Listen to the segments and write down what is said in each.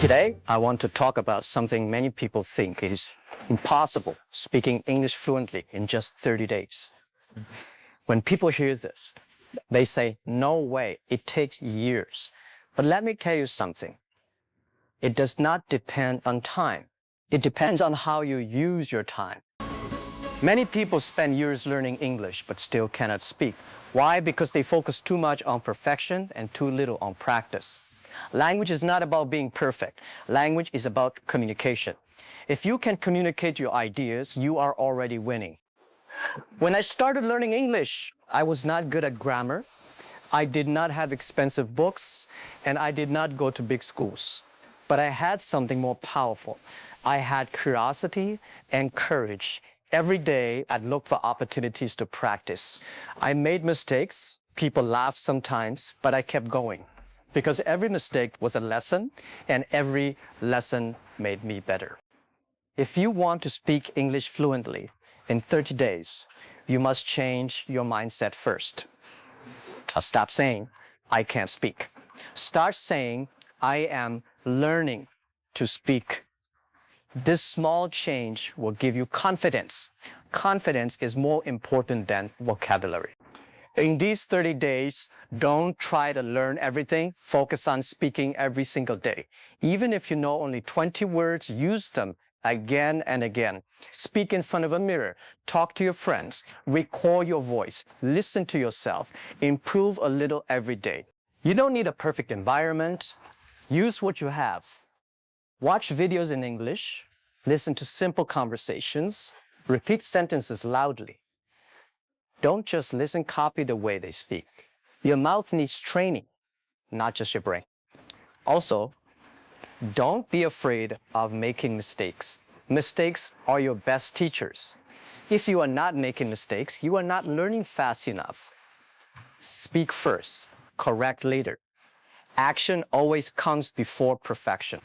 Today, I want to talk about something many people think is impossible, speaking English fluently in just 30 days. When people hear this, they say, no way, it takes years. But let me tell you something. It does not depend on time. It depends on how you use your time. Many people spend years learning English but still cannot speak. Why? Because they focus too much on perfection and too little on practice. Language is not about being perfect. Language is about communication. If you can communicate your ideas, you are already winning. When I started learning English, I was not good at grammar. I did not have expensive books, and I did not go to big schools. But I had something more powerful. I had curiosity and courage. Every day, I'd look for opportunities to practice. I made mistakes. People laughed sometimes, but I kept going. Because every mistake was a lesson, and every lesson made me better. If you want to speak English fluently in 30 days, you must change your mindset first. Stop saying, I can't speak. Start saying, I am learning to speak. This small change will give you confidence. Confidence is more important than vocabulary. In these 30 days, don't try to learn everything. Focus on speaking every single day. Even if you know only 20 words, use them again and again. Speak in front of a mirror. Talk to your friends. Record your voice. Listen to yourself. Improve a little every day. You don't need a perfect environment. Use what you have. Watch videos in English. Listen to simple conversations. Repeat sentences loudly. Don't just listen, copy the way they speak. Your mouth needs training, not just your brain. Also, don't be afraid of making mistakes. Mistakes are your best teachers. If you are not making mistakes, you are not learning fast enough. Speak first, correct later. Action always comes before perfection.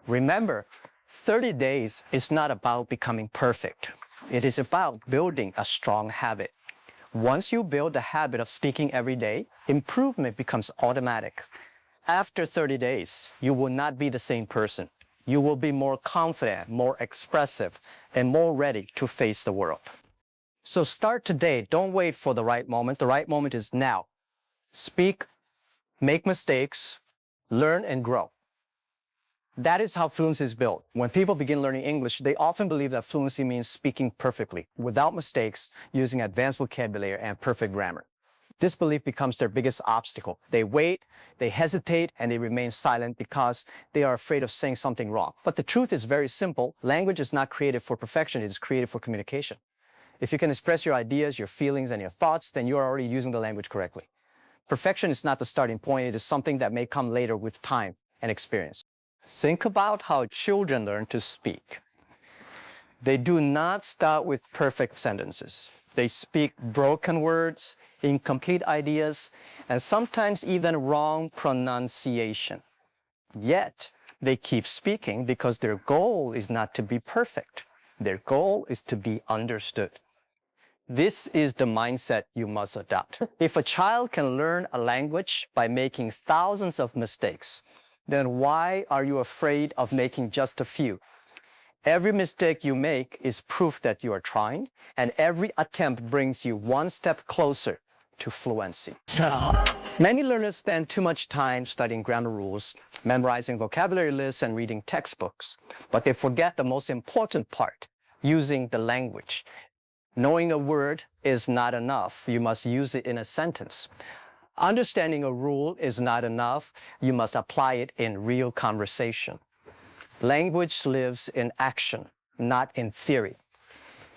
Remember, 30 days is not about becoming perfect. It is about building a strong habit. Once you build the habit of speaking every day, improvement becomes automatic. After 30 days, you will not be the same person. You will be more confident, more expressive, and more ready to face the world. So start today. Don't wait for the right moment. The right moment is now. Speak, make mistakes, learn, and grow. That is how fluency is built. When people begin learning English, they often believe that fluency means speaking perfectly, without mistakes, using advanced vocabulary and perfect grammar. This belief becomes their biggest obstacle. They wait, they hesitate, and they remain silent because they are afraid of saying something wrong. But the truth is very simple. Language is not created for perfection. It is created for communication. If you can express your ideas, your feelings, and your thoughts, then you are already using the language correctly. Perfection is not the starting point. It is something that may come later with time and experience. Think about how children learn to speak. They do not start with perfect sentences. They speak broken words, incomplete ideas, and sometimes even wrong pronunciation. Yet, they keep speaking because their goal is not to be perfect. Their goal is to be understood. This is the mindset you must adopt. If a child can learn a language by making thousands of mistakes, then why are you afraid of making just a few? Every mistake you make is proof that you are trying, and every attempt brings you one step closer to fluency. Many learners spend too much time studying grammar rules, memorizing vocabulary lists, and reading textbooks. But they forget the most important part, using the language. Knowing a word is not enough. You must use it in a sentence. Understanding a rule is not enough. You must apply it in real conversation. Language lives in action, not in theory.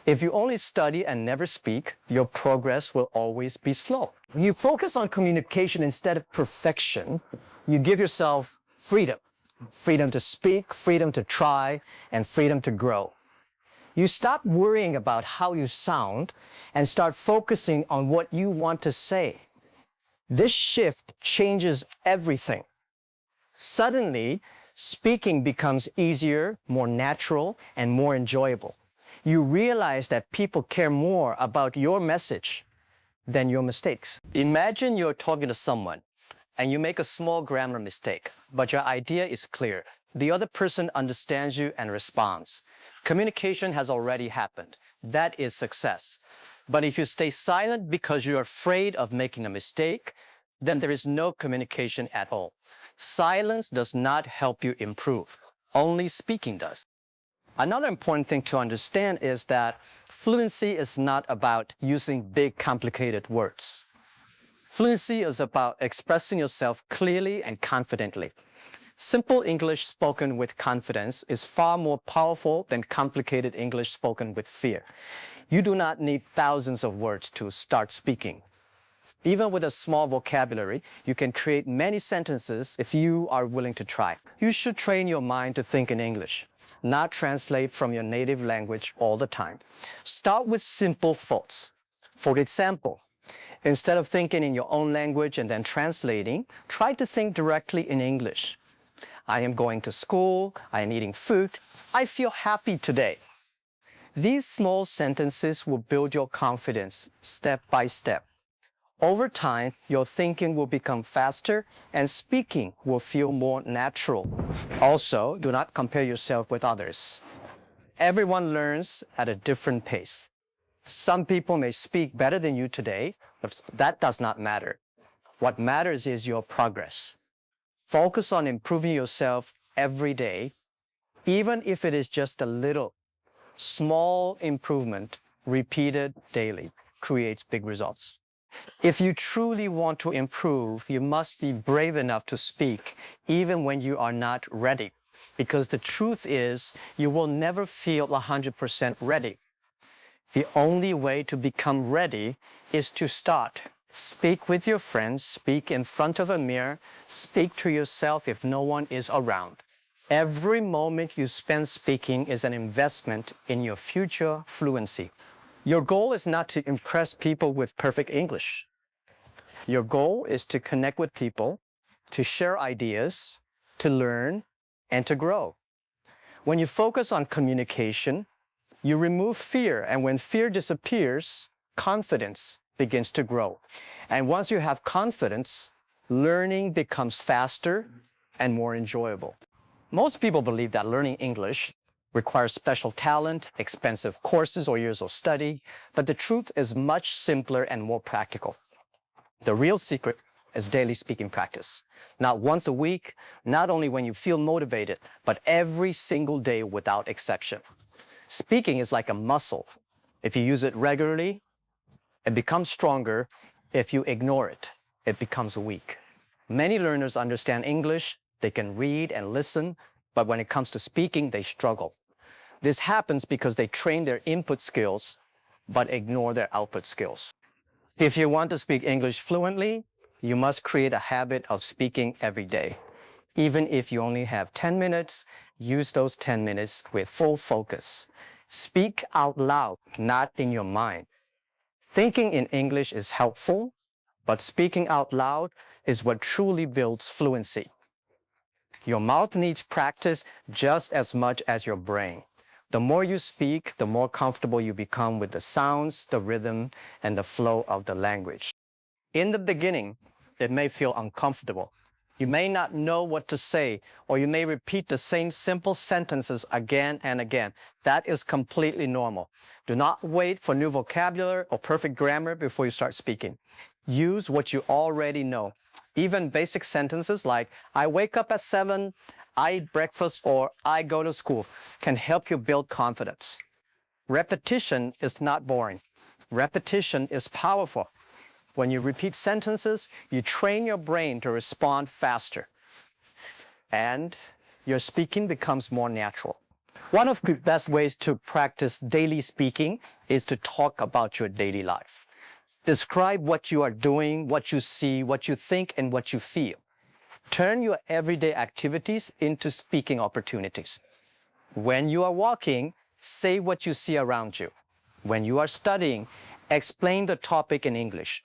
If you only study and never speak, your progress will always be slow. When you focus on communication instead of perfection, you give yourself freedom. Freedom to speak, freedom to try, and freedom to grow. You stop worrying about how you sound and start focusing on what you want to say. This shift changes everything. Suddenly, speaking becomes easier, more natural, and more enjoyable. You realize that people care more about your message than your mistakes. Imagine you're talking to someone and you make a small grammar mistake, but your idea is clear. the other person understands you and responds. Communication has already happened. That is success. But if you stay silent because you're afraid of making a mistake, then there is no communication at all. Silence does not help you improve. Only speaking does. Another important thing to understand is that fluency is not about using big, complicated words. Fluency is about expressing yourself clearly and confidently. Simple English spoken with confidence is far more powerful than complicated English spoken with fear. You do not need thousands of words to start speaking. Even with a small vocabulary, you can create many sentences if you are willing to try. You should train your mind to think in English, not translate from your native language all the time. Start with simple thoughts. For example, instead of thinking in your own language and then translating, try to think directly in English. I am going to school, I am eating food, I feel happy today. These small sentences will build your confidence step by step. Over time, your thinking will become faster and speaking will feel more natural. Also, do not compare yourself with others. Everyone learns at a different pace. Some people may speak better than you today, but that does not matter. What matters is your progress. Focus on improving yourself every day, even if it is just a little. Small improvement repeated daily creates big results. If you truly want to improve, you must be brave enough to speak even when you are not ready. Because the truth is, you will never feel 100% ready. The only way to become ready is to start. Speak with your friends, speak in front of a mirror, speak to yourself if no one is around. Every moment you spend speaking is an investment in your future fluency. Your goal is not to impress people with perfect English. Your goal is to connect with people, to share ideas, to learn, and to grow. When you focus on communication, you remove fear, and when fear disappears, confidence begins to grow. And once you have confidence, learning becomes faster and more enjoyable. Most people believe that learning English requires special talent, expensive courses, or years of study, but the truth is much simpler and more practical. The real secret is daily speaking practice. Not once a week, not only when you feel motivated, but every single day without exception. Speaking is like a muscle. If you use it regularly, it becomes stronger. If you ignore it, it becomes weak. Many learners understand English, they can read and listen, but when it comes to speaking, they struggle. This happens because they train their input skills, but ignore their output skills. If you want to speak English fluently, you must create a habit of speaking every day. Even if you only have 10 minutes, use those 10 minutes with full focus. Speak out loud, not in your mind. Thinking in English is helpful, but speaking out loud is what truly builds fluency. Your mouth needs practice just as much as your brain. The more you speak, the more comfortable you become with the sounds, the rhythm, and the flow of the language. In the beginning, it may feel uncomfortable. You may not know what to say, or you may repeat the same simple sentences again and again. That is completely normal. Do not wait for new vocabulary or perfect grammar before you start speaking. Use what you already know. Even basic sentences like, I wake up at 7, I eat breakfast, or I go to school can help you build confidence. Repetition is not boring. Repetition is powerful. When you repeat sentences, you train your brain to respond faster. And your speaking becomes more natural. One of the best ways to practice daily speaking is to talk about your daily life. Describe what you are doing, what you see, what you think, and what you feel. Turn your everyday activities into speaking opportunities. When you are walking, say what you see around you. When you are studying, explain the topic in English.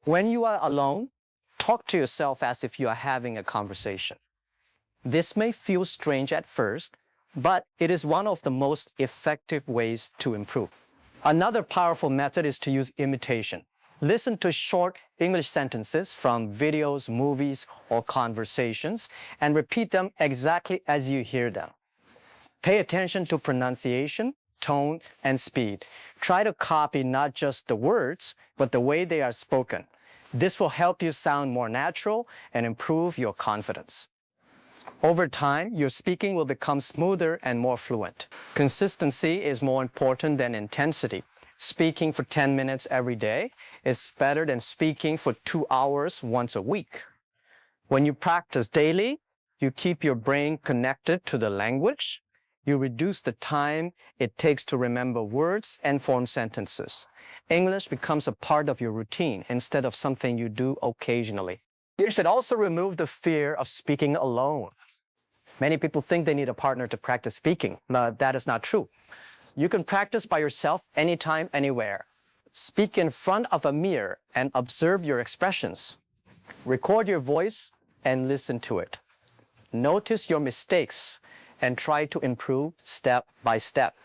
When you are alone, talk to yourself as if you are having a conversation. This may feel strange at first, but it is one of the most effective ways to improve. Another powerful method is to use imitation. Listen to short English sentences from videos, movies, or conversations and repeat them exactly as you hear them. Pay attention to pronunciation, tone, and speed. Try to copy not just the words, but the way they are spoken. This will help you sound more natural and improve your confidence. Over time, your speaking will become smoother and more fluent. Consistency is more important than intensity. Speaking for 10 minutes every day is better than speaking for 2 hours once a week. When you practice daily, you keep your brain connected to the language. You reduce the time it takes to remember words and form sentences. English becomes a part of your routine instead of something you do occasionally. You should also remove the fear of speaking alone. Many people think they need a partner to practice speaking, but that is not true. You can practice by yourself anytime, anywhere. Speak in front of a mirror and observe your expressions. Record your voice and listen to it. Notice your mistakes and try to improve step by step.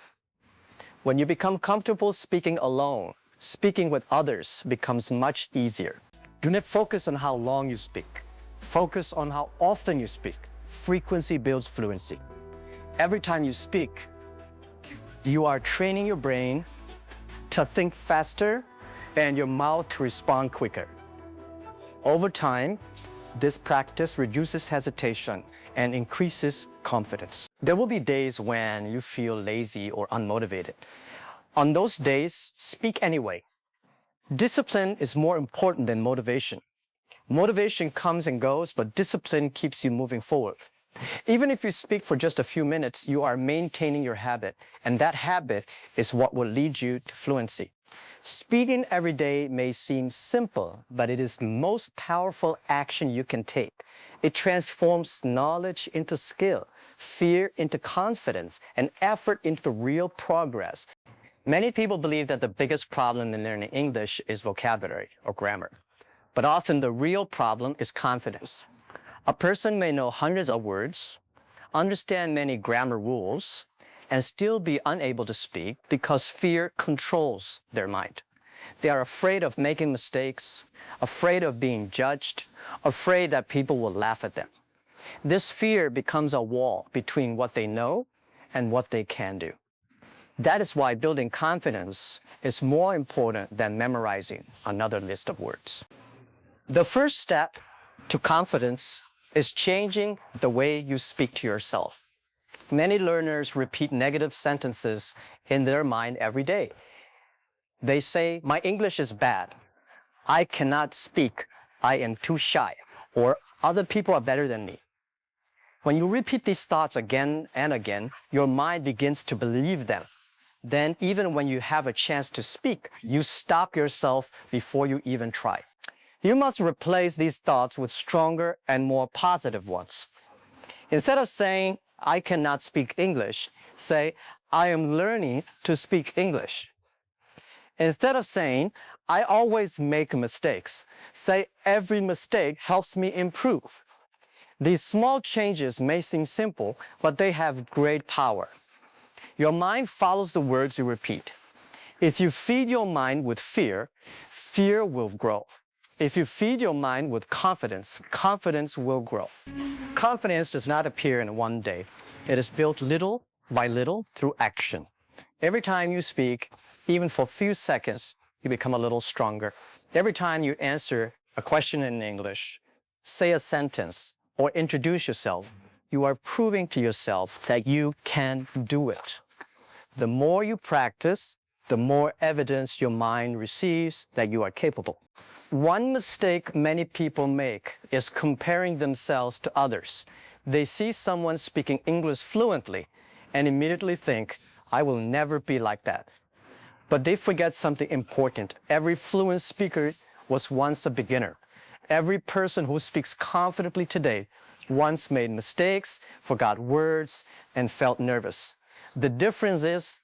When you become comfortable speaking alone, speaking with others becomes much easier. Do not focus on how long you speak. Focus on how often you speak. Frequency builds fluency. Every time you speak, you are training your brain to think faster and your mouth to respond quicker. Over time, this practice reduces hesitation and increases confidence. There will be days when you feel lazy or unmotivated. On those days, speak anyway. Discipline is more important than motivation. Motivation comes and goes, but discipline keeps you moving forward. Even if you speak for just a few minutes, you are maintaining your habit, and that habit is what will lead you to fluency. Speaking every day may seem simple, but it is the most powerful action you can take. It transforms knowledge into skill, fear into confidence, and effort into real progress. Many people believe that the biggest problem in learning English is vocabulary or grammar. But often the real problem is confidence. A person may know hundreds of words, understand many grammar rules, and still be unable to speak because fear controls their mind. They are afraid of making mistakes, afraid of being judged, afraid that people will laugh at them. This fear becomes a wall between what they know and what they can do. That is why building confidence is more important than memorizing another list of words. The first step to confidence is changing the way you speak to yourself. Many learners repeat negative sentences in their mind every day. They say, "My English is bad. I cannot speak. I am too shy." Or, "Other people are better than me." When you repeat these thoughts again and again, your mind begins to believe them. Then, even when you have a chance to speak, you stop yourself before you even try. You must replace these thoughts with stronger and more positive ones. Instead of saying, "I cannot speak English," say, "I am learning to speak English." Instead of saying, "I always make mistakes," say, "Every mistake helps me improve." These small changes may seem simple, but they have great power. Your mind follows the words you repeat. If you feed your mind with fear, fear will grow. If you feed your mind with confidence, confidence will grow. Confidence does not appear in one day. It is built little by little through action. Every time you speak, even for a few seconds, you become a little stronger. Every time you answer a question in English, say a sentence, or introduce yourself, you are proving to yourself that you can do it. The more you practice, the more evidence your mind receives that you are capable. One mistake many people make is comparing themselves to others. They see someone speaking English fluently and immediately think, "I will never be like that." But they forget something important. Every fluent speaker was once a beginner. Every person who speaks confidently today once made mistakes, forgot words, and felt nervous. The difference is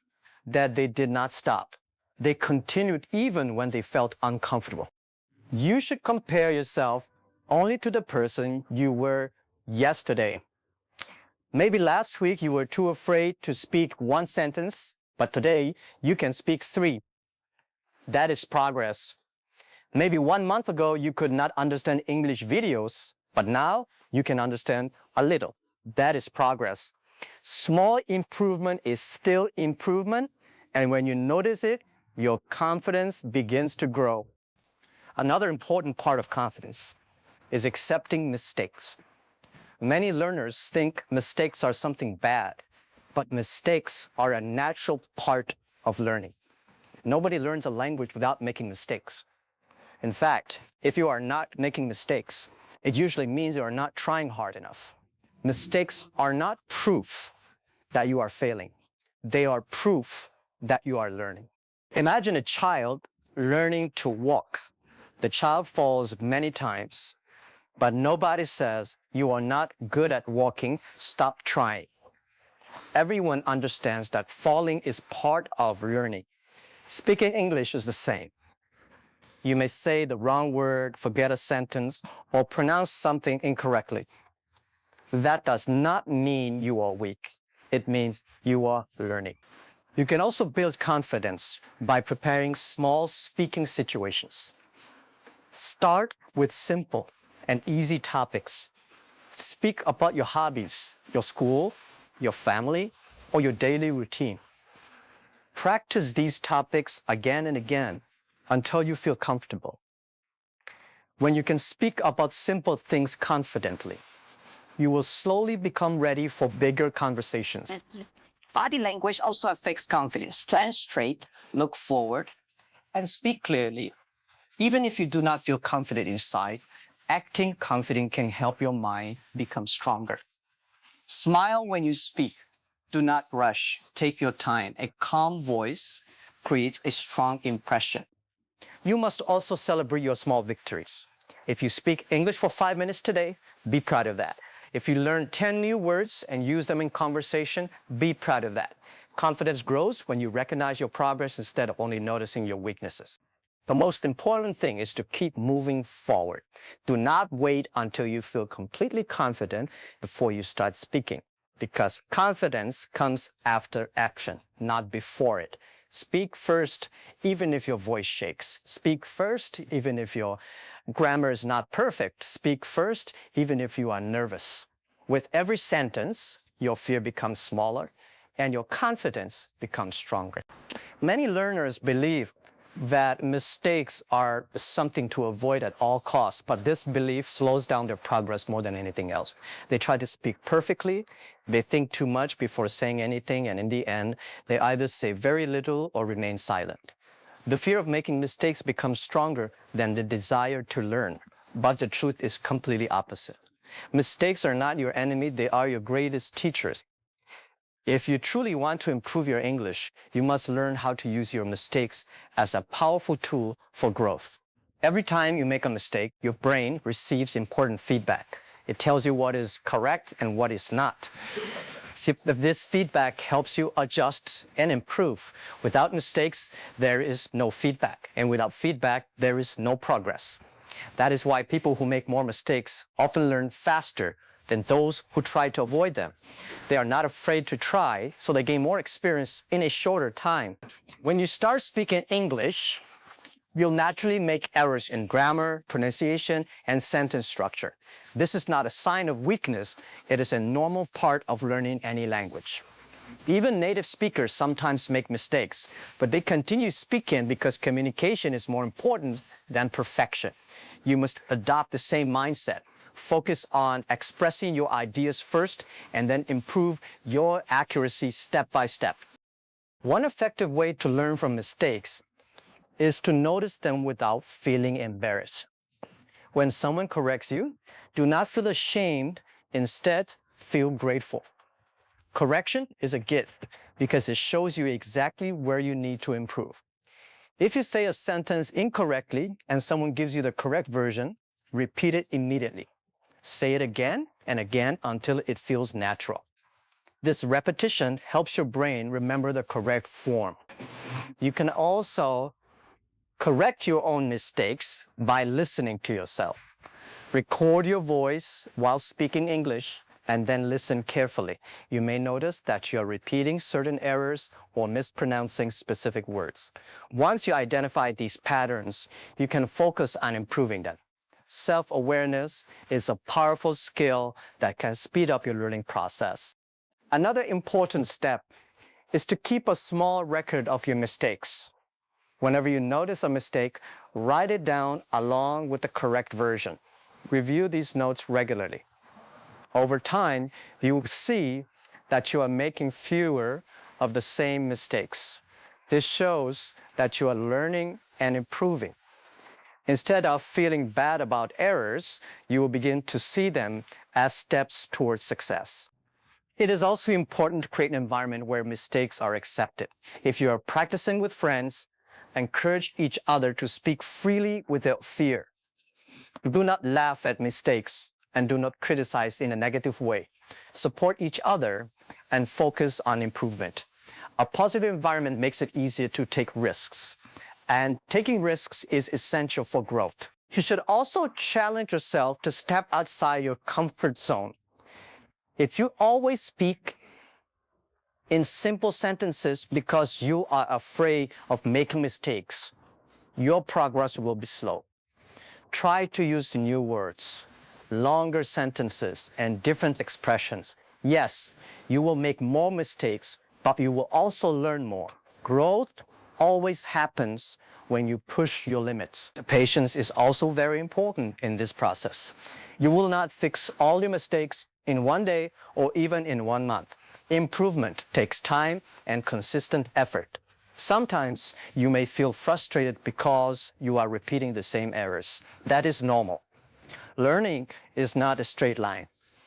that they did not stop. They continued even when they felt uncomfortable. You should compare yourself only to the person you were yesterday. Maybe last week you were too afraid to speak one sentence, but today you can speak 3. That is progress. Maybe 1 month ago, you could not understand English videos, but now you can understand a little. That is progress. Small improvement is still improvement, and when you notice it, your confidence begins to grow. Another important part of confidence is accepting mistakes. Many learners think mistakes are something bad, but mistakes are a natural part of learning. Nobody learns a language without making mistakes. In fact, if you are not making mistakes, it usually means you are not trying hard enough. Mistakes are not proof that you are failing. They are proof that you are learning. Imagine a child learning to walk. The child falls many times, but nobody says, you are not good at walking, stop trying. Everyone understands that falling is part of learning. Speaking English is the same. You may say the wrong word, forget a sentence, or pronounce something incorrectly. That does not mean you are weak. It means you are learning. You can also build confidence by preparing small speaking situations. Start with simple and easy topics. Speak about your hobbies, your school, your family, or your daily routine. Practice these topics again and again until you feel comfortable. When you can speak about simple things confidently, you will slowly become ready for bigger conversations. Body language also affects confidence. Stand straight, look forward, and speak clearly. Even if you do not feel confident inside, acting confident can help your mind become stronger. Smile when you speak. Do not rush. Take your time. A calm voice creates a strong impression. You must also celebrate your small victories. If you speak English for 5 minutes today, be proud of that. If you learn 10 new words and use them in conversation, be proud of that. Confidence grows when you recognize your progress instead of only noticing your weaknesses. The most important thing is to keep moving forward. Do not wait until you feel completely confident before you start speaking, because confidence comes after action, not before it. Speak first, even if your voice shakes. Speak first, even if your grammar is not perfect. Speak first, even if you are nervous. With every sentence, your fear becomes smaller and your confidence becomes stronger. Many learners believe that mistakes are something to avoid at all costs, but this belief slows down their progress more than anything else. They try to speak perfectly, they think too much before saying anything, and in the end, they either say very little or remain silent. The fear of making mistakes becomes stronger than the desire to learn, but the truth is completely opposite. Mistakes are not your enemy, they are your greatest teachers. If you truly want to improve your English, you must learn how to use your mistakes as a powerful tool for growth. Every time you make a mistake, your brain receives important feedback. It tells you what is correct and what is not. This feedback helps you adjust and improve. Without mistakes, there is no feedback. And without feedback, there is no progress. That is why people who make more mistakes often learn faster than those who try to avoid them. They are not afraid to try, so they gain more experience in a shorter time. When you start speaking English, you'll naturally make errors in grammar, pronunciation, and sentence structure. This is not a sign of weakness. It is a normal part of learning any language. Even native speakers sometimes make mistakes, but they continue speaking because communication is more important than perfection. You must adopt the same mindset. Focus on expressing your ideas first and then improve your accuracy step by step. One effective way to learn from mistakes is to notice them without feeling embarrassed. When someone corrects you, do not feel ashamed. Instead, feel grateful. Correction is a gift because it shows you exactly where you need to improve. If you say a sentence incorrectly and someone gives you the correct version, repeat it immediately. Say it again and again until it feels natural. This repetition helps your brain remember the correct form. You can also correct your own mistakes by listening to yourself. Record your voice while speaking English and then listen carefully. You may notice that you're repeating certain errors or mispronouncing specific words. Once you identify these patterns, you can focus on improving them. Self-awareness is a powerful skill that can speed up your learning process. Another important step is to keep a small record of your mistakes. Whenever you notice a mistake, write it down along with the correct version. Review these notes regularly. Over time, you will see that you are making fewer of the same mistakes. This shows that you are learning and improving. Instead of feeling bad about errors, you will begin to see them as steps towards success. It is also important to create an environment where mistakes are accepted. If you are practicing with friends, encourage each other to speak freely without fear. Do not laugh at mistakes and do not criticize in a negative way. Support each other and focus on improvement. A positive environment makes it easier to take risks, and taking risks is essential for growth. You should also challenge yourself to step outside your comfort zone. If you always speak in simple sentences because you are afraid of making mistakes, your progress will be slow. Try to use new words, longer sentences, and different expressions. Yes, you will make more mistakes, but you will also learn more. Growth always happens when you push your limits. Patience is also very important in this process. You will not fix all your mistakes in one day or even in 1 month. Improvement takes time and consistent effort. Sometimes you may feel frustrated because you are repeating the same errors. That is normal. Learning is not a straight line.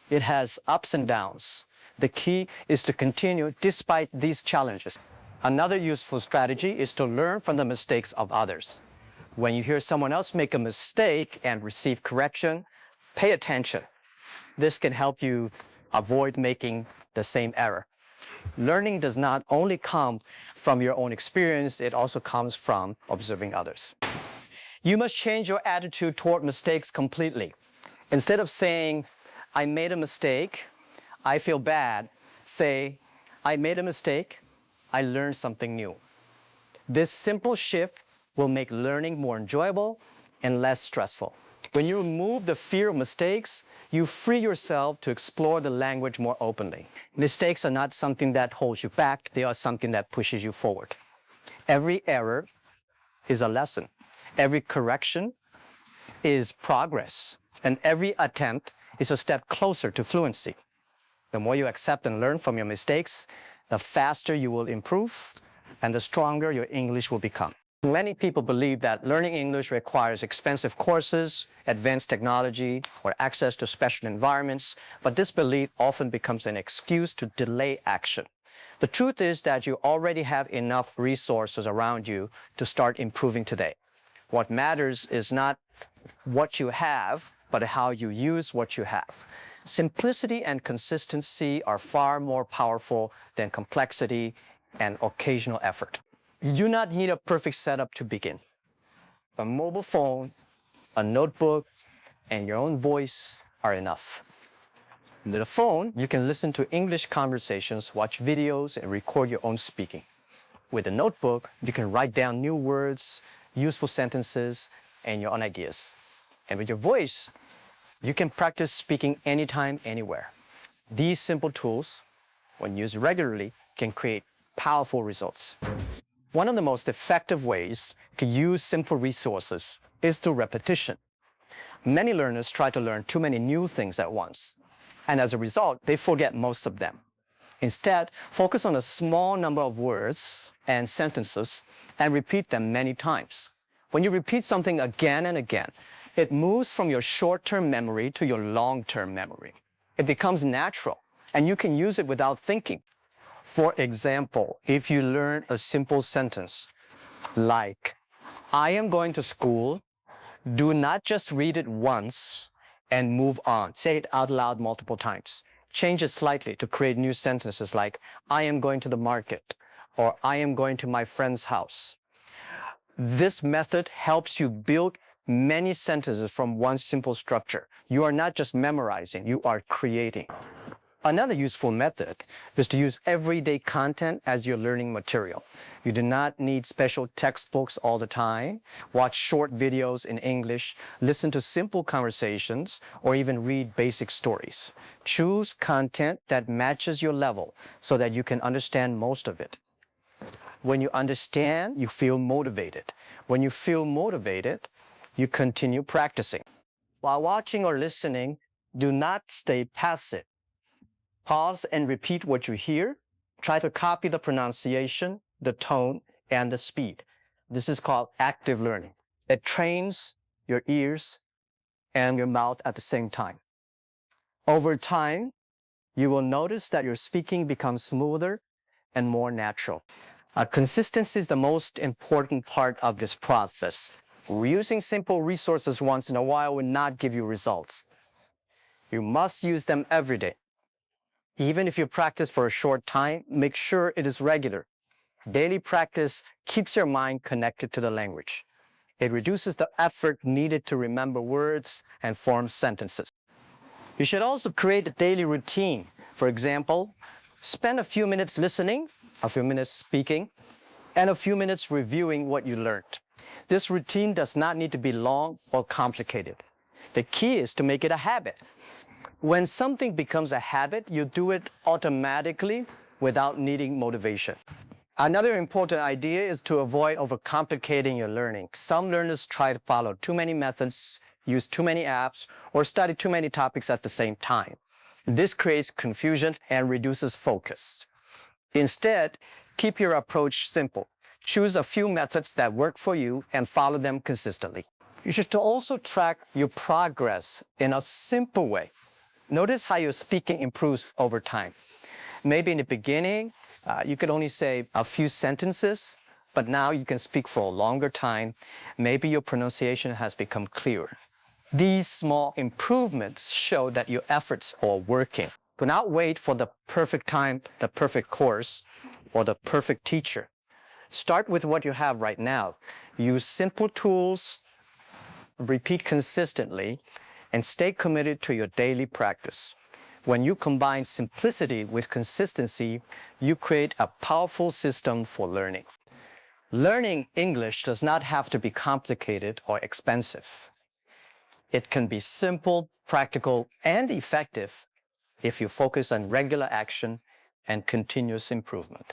It has ups and downs. The key is to continue despite these challenges. Another useful strategy is to learn from the mistakes of others. When you hear someone else make a mistake and receive correction, pay attention. This can help you avoid making the same error. Learning does not only come from your own experience, it also comes from observing others. You must change your attitude toward mistakes completely. Instead of saying, I made a mistake, I feel bad, say, I made a mistake, I learned something new. This simple shift will make learning more enjoyable and less stressful. When you remove the fear of mistakes, you free yourself to explore the language more openly. Mistakes are not something that holds you back, they are something that pushes you forward. Every error is a lesson. Every correction is progress. And every attempt is a step closer to fluency. The more you accept and learn from your mistakes, the faster you will improve and the stronger your English will become. Many people believe that learning English requires expensive courses, advanced technology, or access to special environments, but this belief often becomes an excuse to delay action. The truth is that you already have enough resources around you to start improving today. What matters is not what you have, but how you use what you have. Simplicity and consistency are far more powerful than complexity and occasional effort. You do not need a perfect setup to begin. A mobile phone, a notebook, and your own voice are enough. With a phone, you can listen to English conversations, watch videos, and record your own speaking. With a notebook, you can write down new words, useful sentences, and your own ideas. And with your voice, you can practice speaking anytime, anywhere. These simple tools, when used regularly, can create powerful results. One of the most effective ways to use simple resources is through repetition. Many learners try to learn too many new things at once, and as a result, they forget most of them. Instead, focus on a small number of words and sentences and repeat them many times. When you repeat something again and again, it moves from your short-term memory to your long-term memory. It becomes natural, and you can use it without thinking. For example, if you learn a simple sentence like, I am going to school, do not just read it once and move on. Say it out loud multiple times. Change it slightly to create new sentences like, I am going to the market, or I am going to my friend's house. This method helps you build many sentences from one simple structure. You are not just memorizing, you are creating. Another useful method is to use everyday content as your learning material. You do not need special textbooks all the time. Watch short videos in English, listen to simple conversations, or even read basic stories. Choose content that matches your level so that you can understand most of it. When you understand, you feel motivated. When you feel motivated, you continue practicing. While watching or listening, do not stay passive. Pause and repeat what you hear. Try to copy the pronunciation, the tone, and the speed. This is called active learning. It trains your ears and your mouth at the same time. Over time, you will notice that your speaking becomes smoother and more natural. Consistency is the most important part of this process. Using simple resources once in a while will not give you results. You must use them every day. Even if you practice for a short time, make sure it is regular. Daily practice keeps your mind connected to the language. It reduces the effort needed to remember words and form sentences. You should also create a daily routine. For example, spend a few minutes listening, a few minutes speaking, and a few minutes reviewing what you learned. This routine does not need to be long or complicated. The key is to make it a habit. When something becomes a habit, you do it automatically without needing motivation. Another important idea is to avoid overcomplicating your learning. Some learners try to follow too many methods, use too many apps, or study too many topics at the same time. This creates confusion and reduces focus. Instead, keep your approach simple. Choose a few methods that work for you and follow them consistently. You should also track your progress in a simple way. Notice how your speaking improves over time. Maybe in the beginning, you could only say a few sentences, but now you can speak for a longer time. Maybe your pronunciation has become clearer. These small improvements show that your efforts are working. Do not wait for the perfect time, the perfect course, or the perfect teacher. Start with what you have right now. Use simple tools, repeat consistently, and stay committed to your daily practice. When you combine simplicity with consistency, you create a powerful system for learning. Learning English does not have to be complicated or expensive. It can be simple, practical, and effective if you focus on regular action and continuous improvement.